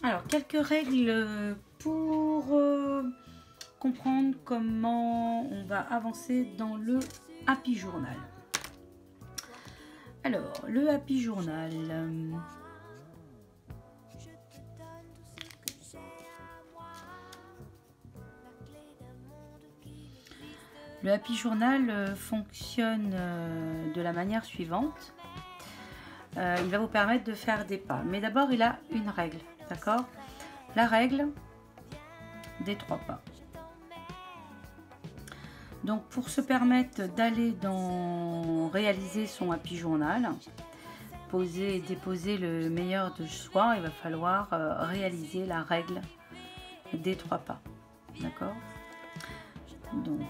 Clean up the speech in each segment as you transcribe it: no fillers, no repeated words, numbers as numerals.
Alors, quelques règles pour comprendre comment on va avancer dans le Happy Journal. Alors, le Happy Journal. Le Happy Journal fonctionne de la manière suivante. Il va vous permettre de faire des pas. Mais d'abord, il a une règle, d'accord? La règle des 3 pas. Donc, pour se permettre d'aller dans réaliser son Happy Journal, poser et déposer le meilleur de soi, il va falloir réaliser la règle des 3 pas, d'accord? Donc,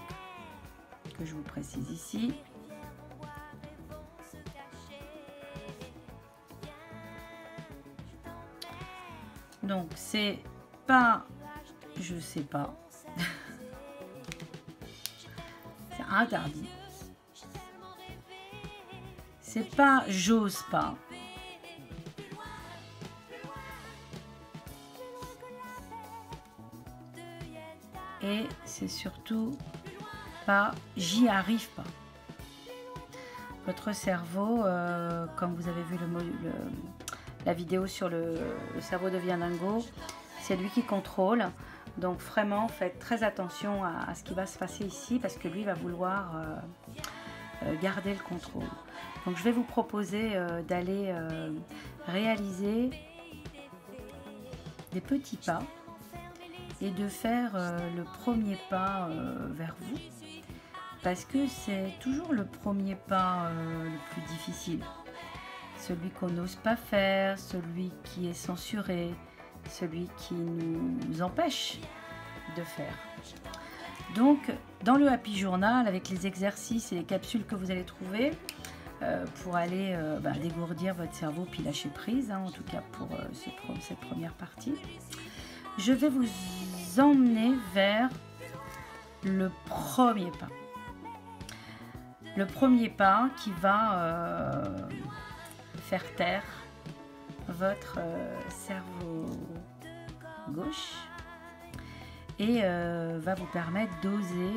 que je vous précise ici. Donc, c'est pas, je sais pas, c'est interdit. C'est pas, j'ose pas. Et c'est surtout pas, j'y arrive pas. Votre cerveau, comme vous avez vu la vidéo sur le cerveau de Viandango, c'est lui qui contrôle. Donc vraiment, faites très attention à ce qui va se passer ici, parce que lui va vouloir garder le contrôle. Donc je vais vous proposer d'aller réaliser des petits pas et de faire le premier pas vers vous, parce que c'est toujours le premier pas le plus difficile. Celui qu'on n'ose pas faire, celui qui est censuré, celui qui nous empêche de faire. Donc, dans le Happy Journal, avec les exercices et les capsules que vous allez trouver, pour aller dégourdir votre cerveau puis lâcher prise, hein, en tout cas pour cette première partie, je vais vous emmener vers le premier pas. Le premier pas qui va faire taire votre cerveau gauche et va vous permettre d'oser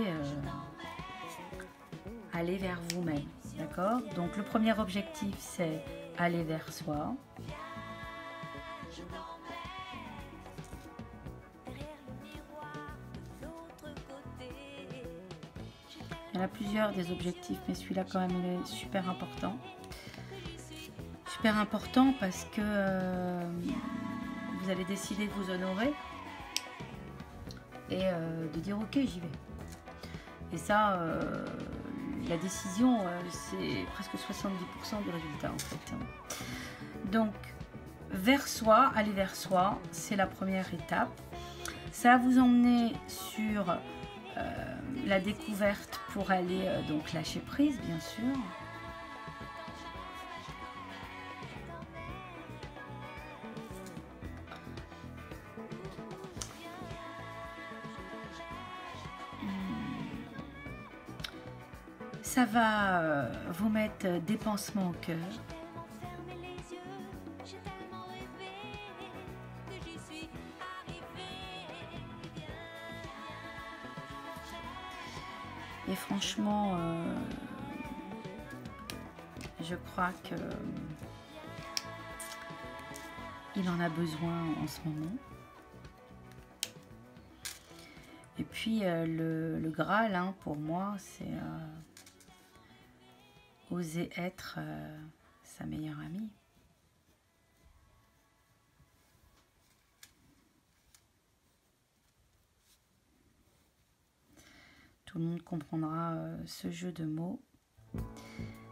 aller vers vous-même. D'accord? Donc le premier objectif, c'est aller vers soi. Il y en a plusieurs des objectifs, mais celui-là quand même il est super important. Super important parce que vous allez décider de vous honorer et de dire ok, j'y vais. Et ça, la décision, c'est presque 70% du résultat en fait. Donc, vers soi, aller vers soi, c'est la première étape. Ça va vous emmener sur la découverte pour aller donc lâcher prise, bien sûr. Ça va vous mettre des pansements au cœur. Et franchement, je crois que il en a besoin en ce moment. Et puis le Graal, hein, pour moi, c'est oser être sa meilleure amie. Tout le monde comprendra ce jeu de mots.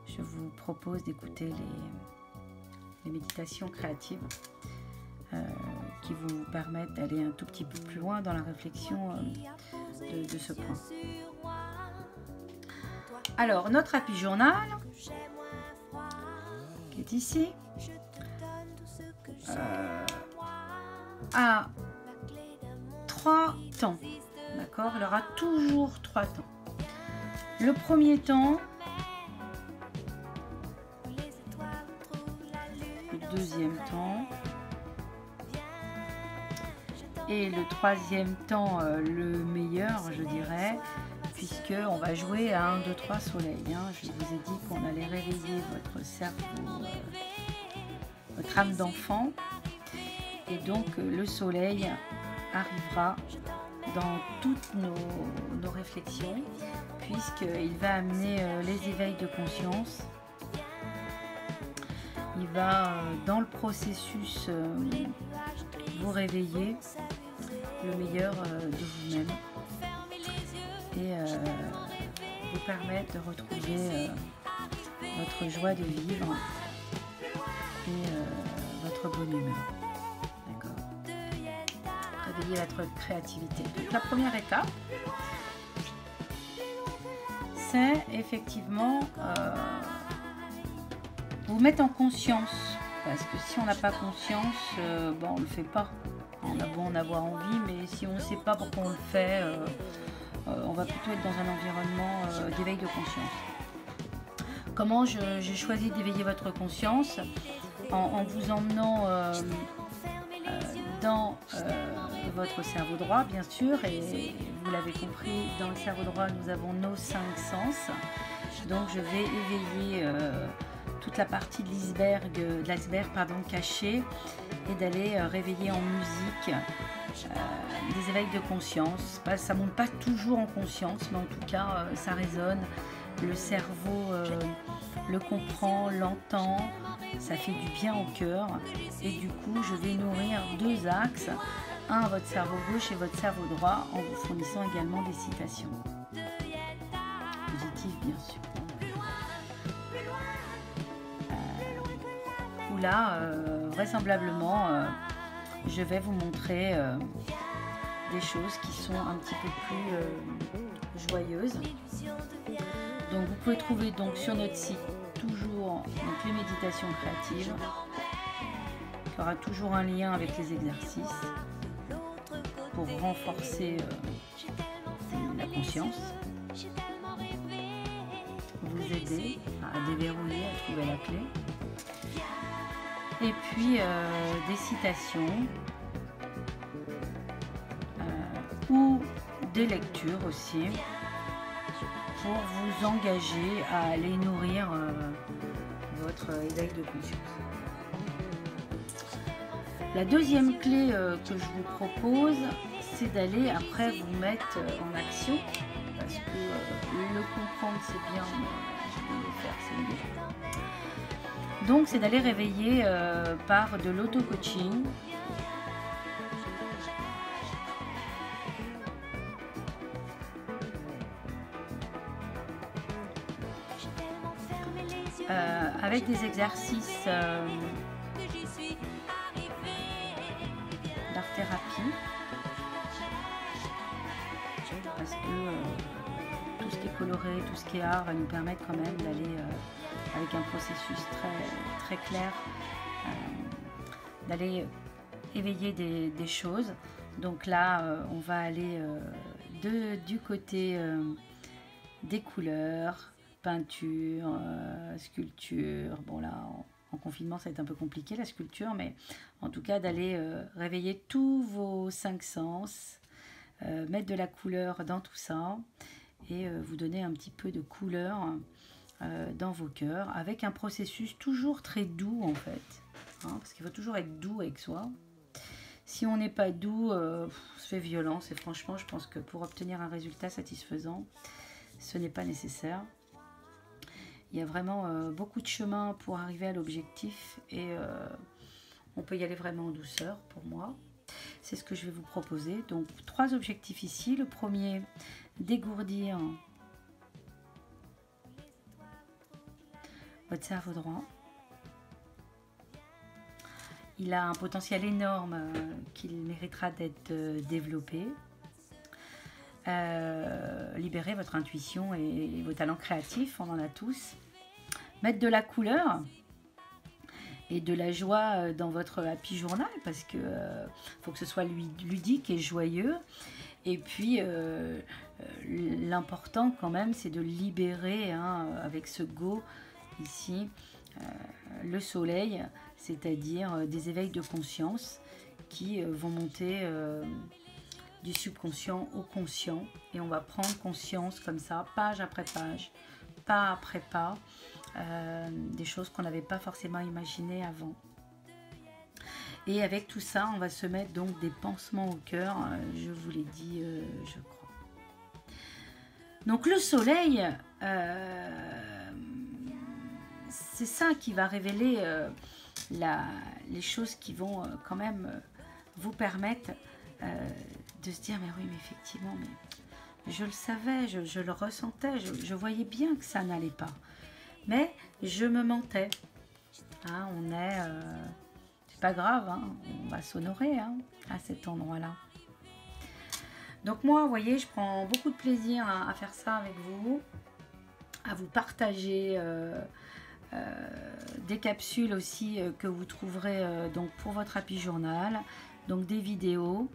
Je vous propose d'écouter les méditations créatives qui vous permettent d'aller un tout petit peu plus loin dans la réflexion de ce point. Alors, notre Happy Journal, qui est ici, a 3 temps. D'accord? Il aura toujours 3 temps. Le premier temps, le deuxième temps Et le troisième temps, le meilleur, je dirais, puisque on va jouer à 1, 2, 3 soleils. Hein. Je vous ai dit qu'on allait réveiller votre cerveau, votre âme d'enfant. Et donc le soleil arrivera dans toutes nos réflexions, puisqu'il va amener les éveils de conscience. Il va, dans le processus, vous réveiller le meilleur de vous-même et vous permettre de retrouver votre joie de vivre et votre bonne humeur. Réveiller votre créativité. Donc, la première étape, c'est effectivement vous mettre en conscience, parce que si on n'a pas conscience, on ne le fait pas. On a beau en avoir envie, mais si on ne sait pas pourquoi on le fait, on va plutôt être dans un environnement d'éveil de conscience. Comment j'ai choisi d'éveiller votre conscience? En vous emmenant dans votre cerveau droit, bien sûr, et vous l'avez compris, dans le cerveau droit, nous avons nos 5 sens. Donc, je vais éveiller toute la partie de l'iceberg caché, et d'aller réveiller en musique des éveils de conscience. Ça ne monte pas toujours en conscience, mais en tout cas, ça résonne. Le cerveau le comprend, l'entend, ça fait du bien au cœur. Et du coup, je vais nourrir 2 axes, un à votre cerveau gauche et votre cerveau droit, en vous fournissant également des citations positives, bien sûr. Là, vraisemblablement, je vais vous montrer des choses qui sont un petit peu plus joyeuses. Donc, vous pouvez trouver donc sur notre site toujours donc, les méditations créatives. Il y aura toujours un lien avec les exercices pour renforcer la conscience, vous aider à déverrouiller, à trouver la clé. Et puis des citations ou des lectures aussi pour vous engager à aller nourrir votre éveil de conscience. La deuxième clé que je vous propose, c'est d'aller après vous mettre en action, parce que le comprendre c'est bien, mais je vais le faire c'est mieux. Donc, c'est d'aller réveiller par de l'auto-coaching. Avec des exercices d'art-thérapie. Parce que tout ce qui est coloré, tout ce qui est art va nous permettre quand même d'aller avec un processus très clair, d'aller éveiller des choses. Donc là, on va aller du côté des couleurs, peinture, sculpture. Bon là, en confinement, ça va être un peu compliqué la sculpture, mais en tout cas d'aller réveiller tous vos 5 sens, mettre de la couleur dans tout ça et vous donner un petit peu de couleur dans vos cœurs, avec un processus toujours très doux en fait, hein, parce qu'il faut toujours être doux avec soi. Si on n'est pas doux, c'est violence, et franchement je pense que pour obtenir un résultat satisfaisant, ce n'est pas nécessaire. Il y a vraiment beaucoup de chemin pour arriver à l'objectif, et on peut y aller vraiment en douceur pour moi. C'est ce que je vais vous proposer. Donc 3 objectifs ici. Le premier, dégourdir votre cerveau droit. Il a un potentiel énorme qu'il méritera d'être développé. Libérer votre intuition et vos talents créatifs, on en a tous. Mettre de la couleur et de la joie dans votre happy journal, parce que faut que ce soit ludique et joyeux. Et puis l'important quand même, c'est de libérer avec ce go ici le soleil, c'est-à-dire des éveils de conscience qui vont monter du subconscient au conscient. Et on va prendre conscience comme ça, page après page, pas après pas, des choses qu'on n'avait pas forcément imaginées avant. Et avec tout ça, on va se mettre donc des pansements au cœur, je vous l'ai dit, je crois. Donc le soleil, c'est ça qui va révéler les choses qui vont quand même vous permettre de se dire, mais oui, mais effectivement, mais je le savais, je le ressentais, je voyais bien que ça n'allait pas. Mais je me mentais. Hein, on est... c'est pas grave, hein, on va s'honorer hein, à cet endroit-là. Donc moi, vous voyez, je prends beaucoup de plaisir à faire ça avec vous, à vous partager des capsules aussi que vous trouverez donc pour votre Happy Journal, donc des vidéos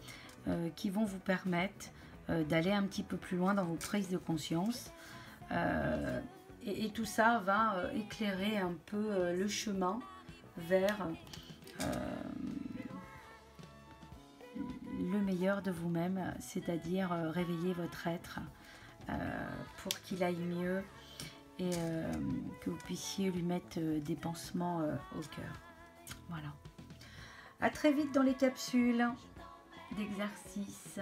qui vont vous permettre d'aller un petit peu plus loin dans vos prises de conscience. Et tout ça va éclairer un peu le chemin vers le meilleur de vous-même, c'est-à-dire réveiller votre être pour qu'il aille mieux et que vous puissiez lui mettre des pansements au cœur. Voilà. À très vite dans les capsules d'exercice.